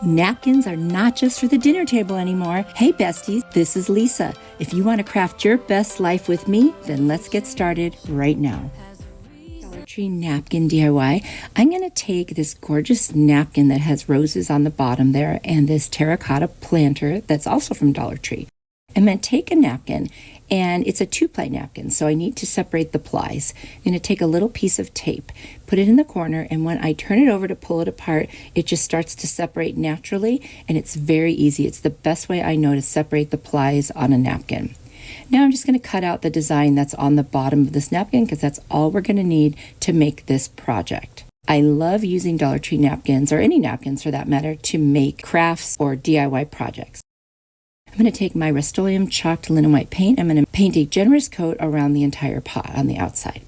Napkins are not just for the dinner table anymore. Hey besties, this is Lisa. If you want to craft your best life with me, then let's get started right now. Dollar Tree napkin DIY. I'm going to take this gorgeous napkin that has roses on the bottom there and this terracotta planter that's also from Dollar Tree. I'm going to take a napkin, and it's a 2-ply napkin, so I need to separate the plies. I'm going to take a little piece of tape, put it in the corner, and when I turn it over to pull it apart, it just starts to separate naturally, and it's very easy. It's the best way I know to separate the plies on a napkin. Now I'm just going to cut out the design that's on the bottom of this napkin because that's all we're going to need to make this project. I love using Dollar Tree napkins, or any napkins for that matter, to make crafts or DIY projects. I'm going to take my Rust-Oleum chalked linen white paint. I'm going to paint a generous coat around the entire pot on the outside.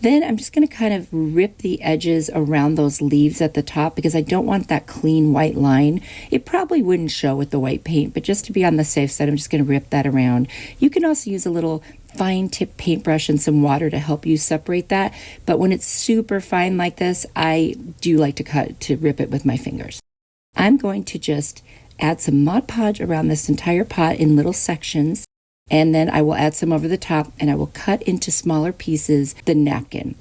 Then I'm just going to kind of rip the edges around those leaves at the top because I don't want that clean white line. It probably wouldn't show with the white paint, but just to be on the safe side, I'm just going to rip that around. You can also use a little fine tip paintbrush and some water to help you separate that. But when it's super fine like this, I do like to rip it with my fingers. I'm going to just add some Mod Podge around this entire pot in little sections, and then I will add some over the top, and I will cut into smaller pieces the napkin.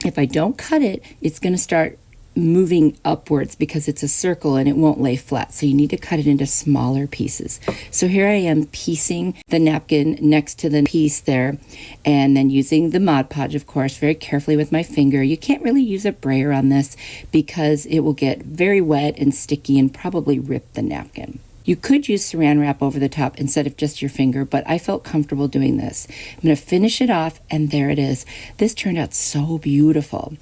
If I don't cut it, it's going to start moving upwards because it's a circle and it won't lay flat, so you need to cut it into smaller pieces. So here I am piecing the napkin next to the piece there, and then using the Mod Podge, of course, very carefully with my finger. You can't really use a brayer on this because it will get very wet and sticky and probably rip the napkin. You could use saran wrap over the top instead of just your finger, but I felt comfortable doing this. I'm going to finish it off, and there it is. This turned out so beautiful.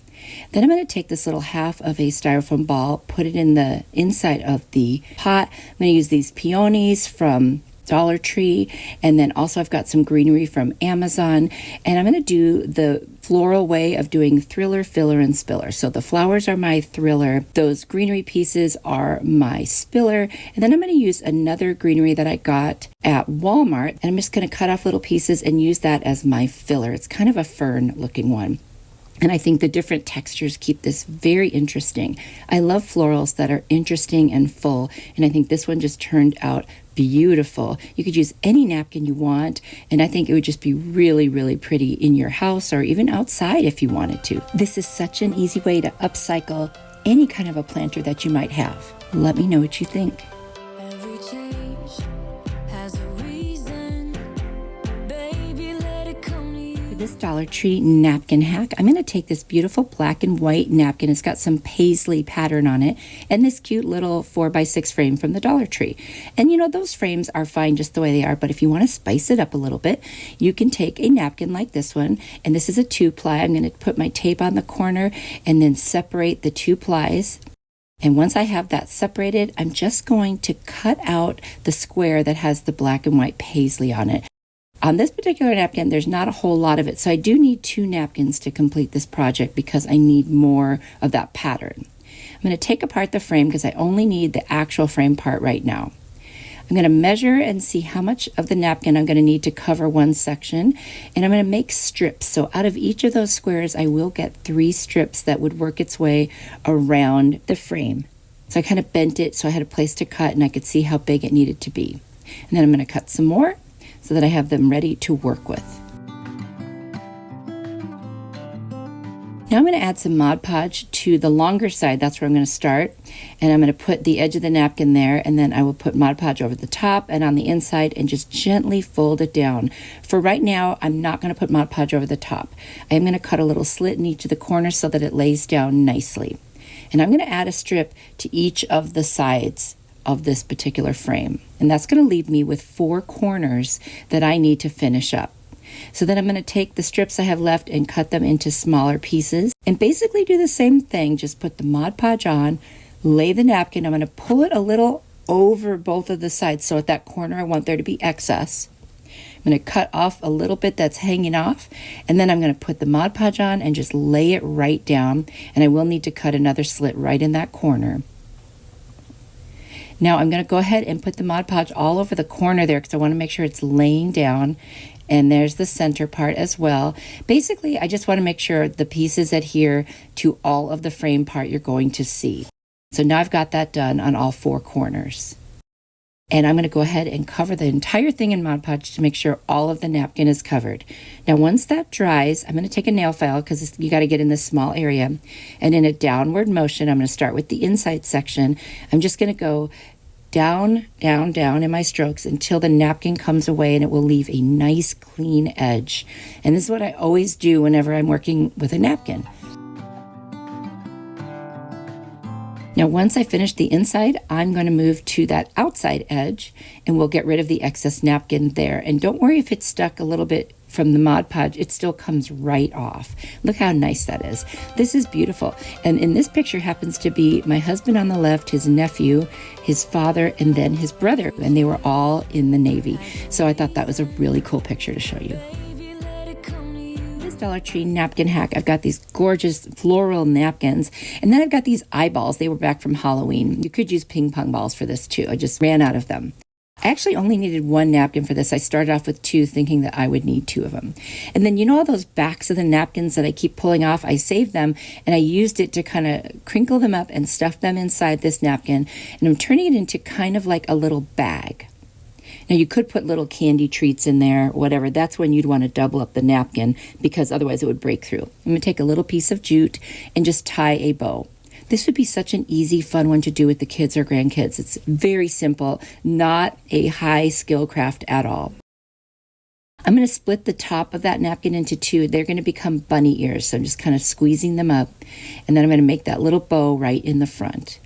Then I'm going to take this little half of a styrofoam ball, put it in the inside of the pot. I'm going to use these peonies from Dollar Tree, and then also I've got some greenery from Amazon, and I'm going to do the floral way of doing thriller, filler, and spiller. So the flowers are my thriller, those greenery pieces are my spiller, and then I'm going to use another greenery that I got at Walmart, and I'm just going to cut off little pieces and use that as my filler. It's kind of a fern looking one. And I think the different textures keep this very interesting. I love florals that are interesting and full, and I think this one just turned out beautiful. You could use any napkin you want, and I think it would just be really, really pretty in your house or even outside if you wanted to. This is such an easy way to upcycle any kind of a planter that you might have. Let me know what you think. Every change has a reason. Baby, let it come to you. For this Dollar Tree napkin hack, I'm going to take this beautiful black and white napkin. It's got some paisley pattern on it and this cute little 4x6 frame from the Dollar Tree. And you know, those frames are fine just the way they are, but if you want to spice it up a little bit, you can take a napkin like this one, and this is a 2-ply. I'm going to put my tape on the corner and then separate the 2 plies. And once I have that separated, I'm just going to cut out the square that has the black and white paisley on it. On this particular napkin, there's not a whole lot of it, so I do need 2 napkins to complete this project because I need more of that pattern. I'm going to take apart the frame because I only need the actual frame part right now. I'm going to measure and see how much of the napkin I'm going to need to cover one section, and I'm going to make strips. So out of each of those squares, I will get 3 strips that would work its way around the frame. So I kind of bent it so I had a place to cut and I could see how big it needed to be. And then I'm going to cut some more so that I have them ready to work with. Now I'm going to add some Mod Podge to the longer side. That's where I'm going to start. And I'm going to put the edge of the napkin there, and then I will put Mod Podge over the top and on the inside and just gently fold it down. For right now, I'm not going to put Mod Podge over the top. I'm going to cut a little slit in each of the corners so that it lays down nicely. And I'm going to add a strip to each of the sides of this particular frame. And that's going to leave me with 4 corners that I need to finish up. So then I'm going to take the strips I have left and cut them into smaller pieces and basically do the same thing. Just put the Mod Podge on, lay the napkin. I'm going to pull it a little over both of the sides. So at that corner, I want there to be excess. I'm going to cut off a little bit that's hanging off, and then I'm going to put the Mod Podge on and just lay it right down. And I will need to cut another slit right in that corner. Now I'm going to go ahead and put the Mod Podge all over the corner there because I want to make sure it's laying down. And there's the center part as well. Basically, I just want to make sure the pieces adhere to all of the frame part you're going to see. So now I've got that done on all 4 corners. And I'm going to go ahead and cover the entire thing in Mod Podge to make sure all of the napkin is covered. Now, once that dries, I'm going to take a nail file because you got to get in this small area. And in a downward motion, I'm going to start with the inside section. I'm just going to go down, down, down in my strokes until the napkin comes away and it will leave a nice clean edge. And this is what I always do whenever I'm working with a napkin. Now, once I finish the inside, I'm going to move to that outside edge and we'll get rid of the excess napkin there. And don't worry if it's stuck a little bit from the Mod Podge, it still comes right off. Look how nice that is. This is beautiful. And in this picture happens to be my husband on the left, his nephew, his father, and then his brother. And they were all in the Navy. So I thought that was a really cool picture to show you. Dollar Tree napkin hack. I've got these gorgeous floral napkins, and then I've got these eyeballs. They were back from Halloween. You could use ping pong balls for this too. I just ran out of them. I actually only needed 1 napkin for this. I started off with 2 thinking that I would need 2 of them. And then you know all those backs of the napkins that I keep pulling off? I saved them and I used it to kind of crinkle them up and stuff them inside this napkin. And I'm turning it into kind of like a little bag. Now, you could put little candy treats in there, whatever. That's when you'd want to double up the napkin because otherwise it would break through. I'm going to take a little piece of jute and just tie a bow. This would be such an easy, fun one to do with the kids or grandkids. It's very simple, not a high skill craft at all. I'm going to split the top of that napkin into 2. They're going to become bunny ears, so I'm just kind of squeezing them up. And then I'm going to make that little bow right in the front.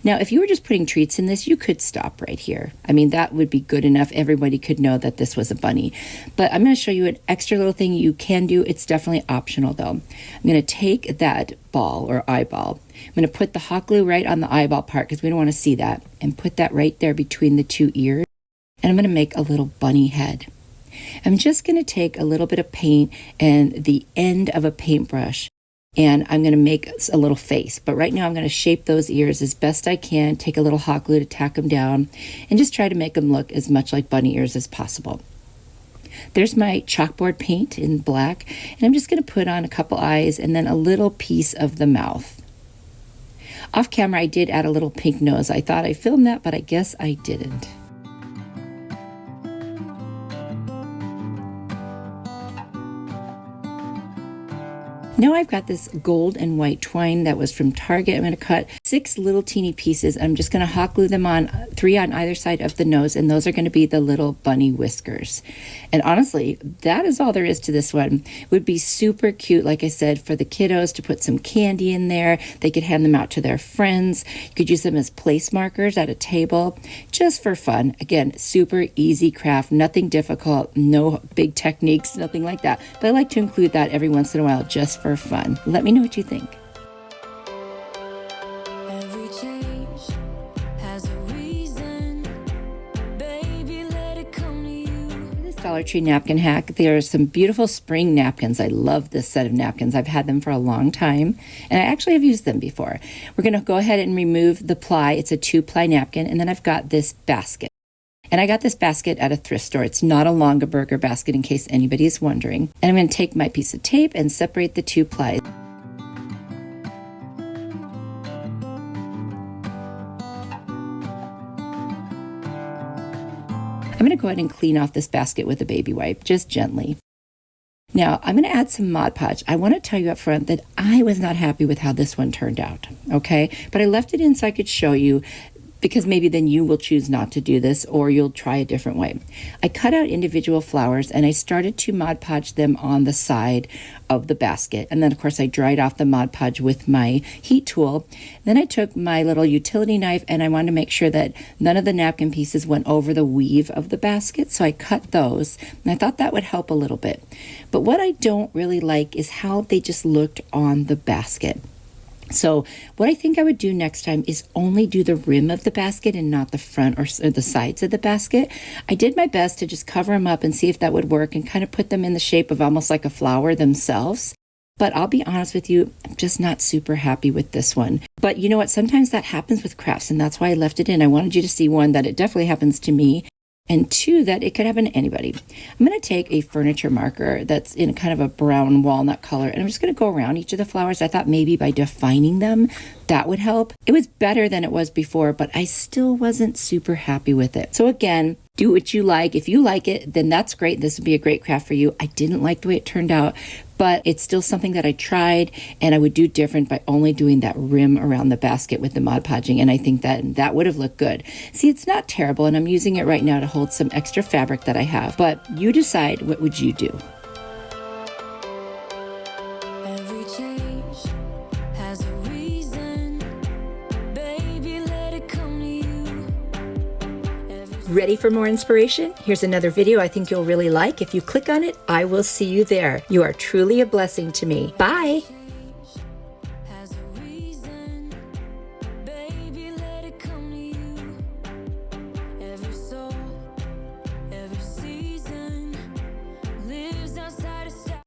Now, if you were just putting treats in this, you could stop right here. I mean, that would be good enough. Everybody could know that this was a bunny. But I'm going to show you an extra little thing you can do. It's definitely optional, though. I'm going to take that ball or eyeball. I'm going to put the hot glue right on the eyeball part because we don't want to see that. And put that right there between the 2 ears. And I'm going to make a little bunny head. I'm just going to take a little bit of paint and the end of a paintbrush. And I'm going to make a little face. But right now I'm going to shape those ears as best I can, take a little hot glue to tack them down, and just try to make them look as much like bunny ears as possible. There's my chalkboard paint in black, and I'm just going to put on a couple eyes and then a little piece of the mouth. Off camera, I did add a little pink nose. I thought I filmed that, but I guess I didn't. Now I've got this gold and white twine that was from Target. I'm going to cut 6 little teeny pieces. I'm just going to hot glue them on 3 on either side of the nose, and those are going to be the little bunny whiskers. And honestly, that is all there is to this one. It would be super cute, like I said, for the kiddos to put some candy in there. They could hand them out to their friends. You could use them as place markers at a table, just for fun. Again, super easy craft, nothing difficult, no big techniques, nothing like that. But I like to include that every once in a while just for fun. Let me know what you think. Every change has a reason. Baby, let it come to you. This Dollar Tree napkin hack, there are some beautiful spring napkins. I love this set of napkins. I've had them for a long time, and I actually have used them before. We're going to go ahead and remove the ply. It's a 2-ply napkin, and then I've got this basket. And I got this basket at a thrift store. It's not a Longaberger basket in case anybody is wondering. And I'm going to take my piece of tape and separate the 2 plies. I'm going to go ahead and clean off this basket with a baby wipe, just gently. Now, I'm going to add some Mod Podge. I want to tell you up front that I was not happy with how this one turned out, okay? But I left it in so I could show you, because maybe then you will choose not to do this or you'll try a different way. I cut out individual flowers and I started to Mod Podge them on the side of the basket. And then of course I dried off the Mod Podge with my heat tool. Then I took my little utility knife and I wanted to make sure that none of the napkin pieces went over the weave of the basket. So I cut those and I thought that would help a little bit. But what I don't really like is how they just looked on the basket. So what I think I would do next time is only do the rim of the basket and not the front or the sides of the basket. I did my best to just cover them up and see if that would work and kind of put them in the shape of almost like a flower themselves. But I'll be honest with you, I'm just not super happy with this one. But you know what? Sometimes that happens with crafts, and that's why I left it in. I wanted you to see one that it definitely happens to me. And two, that it could happen to anybody. I'm going to take a furniture marker that's in kind of a brown walnut color, and I'm just going to go around each of the flowers. I thought maybe by defining them, that would help. It was better than it was before, but I still wasn't super happy with it. So again, do what you like. If you like it, then that's great. This would be a great craft for you. I didn't like the way it turned out, but it's still something that I tried and I would do different by only doing that rim around the basket with the Mod Podging, and I think that would have looked good. See, it's not terrible, and I'm using it right now to hold some extra fabric that I have, but you decide, what would you do? Every change has a reason. Baby, let it come to you. Ready for more inspiration? Here's another video I think you'll really like. If you click on it, I will see you there. You are truly a blessing to me. Bye.